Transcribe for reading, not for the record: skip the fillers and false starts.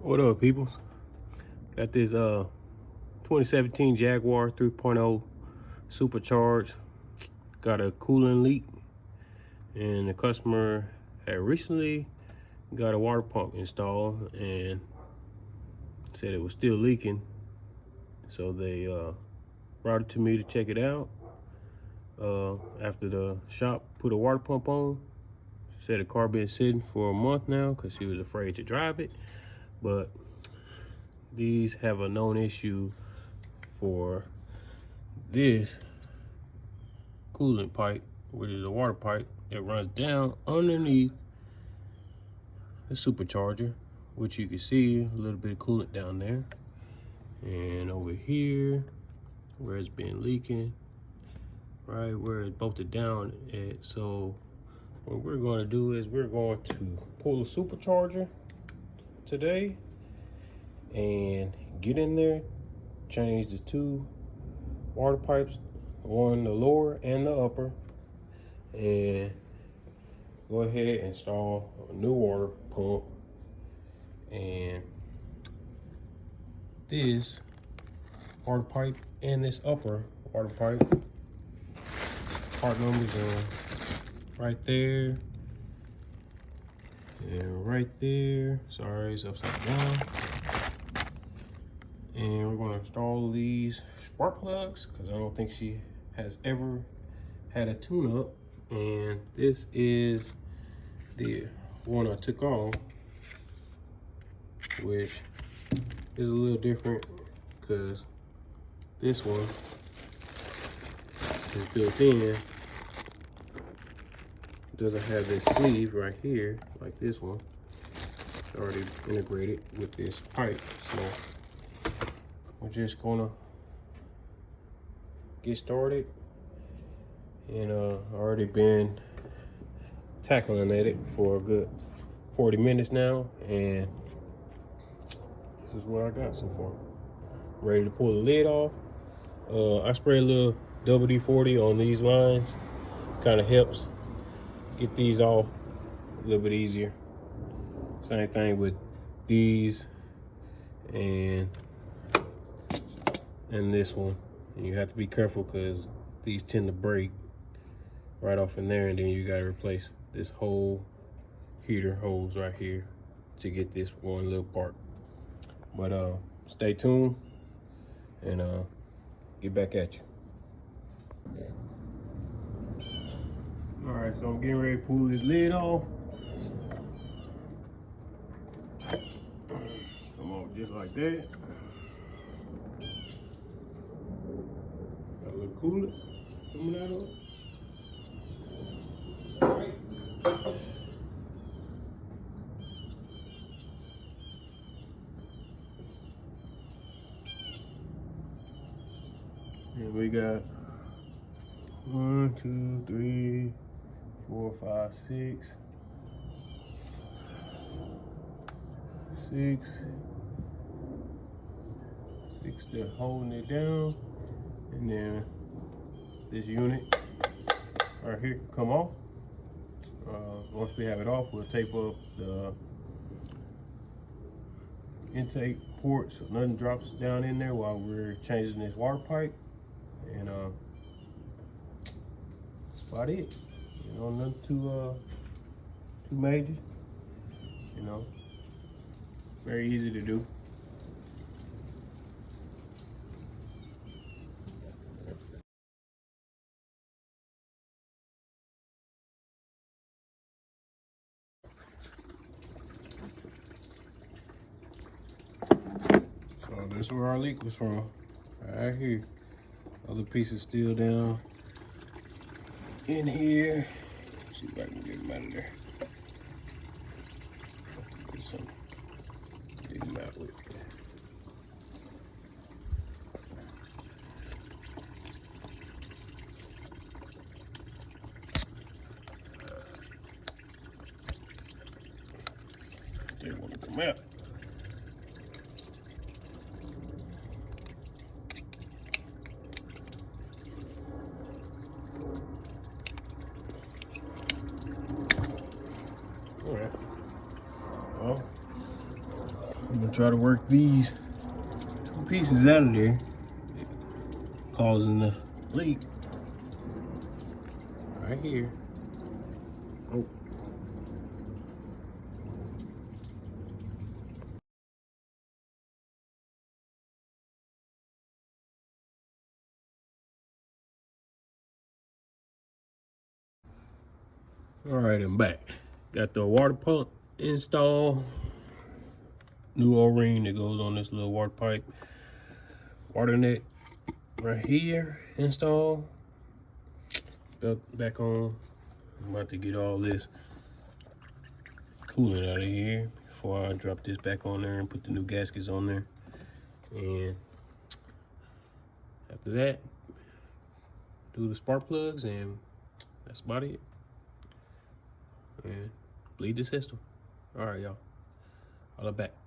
What up, peoples? Got this 2017 Jaguar 3.0 Supercharged. Got a coolant leak, and the customer had recently got a water pump installed and said it was still leaking. So they brought it to me to check it out. After the shop put a water pump on, she said the car been sitting for a month now because she was afraid to drive it. But these have a known issue for this coolant pipe, which is a water pipe that runs down underneath the supercharger, which you can see a little bit of coolant down there. And over here, where it's been leaking, right where it's bolted down at. So what we're going to do is we're going to pull the supercharger today and get in there, change the two water pipes, one the lower and the upper, and go ahead and install a new water pump. And this water pipe and this upper water pipe, part numbers are right there and right there. Sorry, it's upside down. And we're going to install these spark plugs because I don't think she has ever had a tune-up. And this is the one I took off, which is a little different because this one is built in. It doesn't have this sleeve right here like this one. It's already integrated with this pipe. So we're just gonna get started, and already been tackling at it for a good 40 minutes now, and this is what I got so far. Ready to pull the lid off. I spray a little WD-40 on these lines, kind of helps get these off a little bit easier. Same thing with these and this one. And you have to be careful because these tend to break right off in there, and then you gotta replace this whole heater hose right here to get this one little part. But stay tuned and get back at you. All right, so I'm getting ready to pull this lid off. Come on, just like that. Got a little coolant coming out of it. All right. And we got 1, 2, 3, 4, 5, 6. 6 they're holding it down, and then this unit right here can come off. Once we have it off, we'll tape up the intake port so nothing drops down in there while we're changing this water pipe. And that's about it. You know, nothing too major. You know, very easy to do. So this is where our leak was from, right here. Other pieces still down in here. Let's see if I can get them out of there. Get some, get them out with. They want to come out. All right. Well, gonna try to work these two pieces out of there, causing the leak right here. Oh. All right, I'm back. Got the water pump installed. New O-ring that goes on this little water pipe. Water net right here installed. Belt back on. I'm about to get all this coolant out of here before I drop this back on there and put the new gaskets on there. And after that, do the spark plugs, and that's about it. And bleed the system. All right, y'all. I'll be back.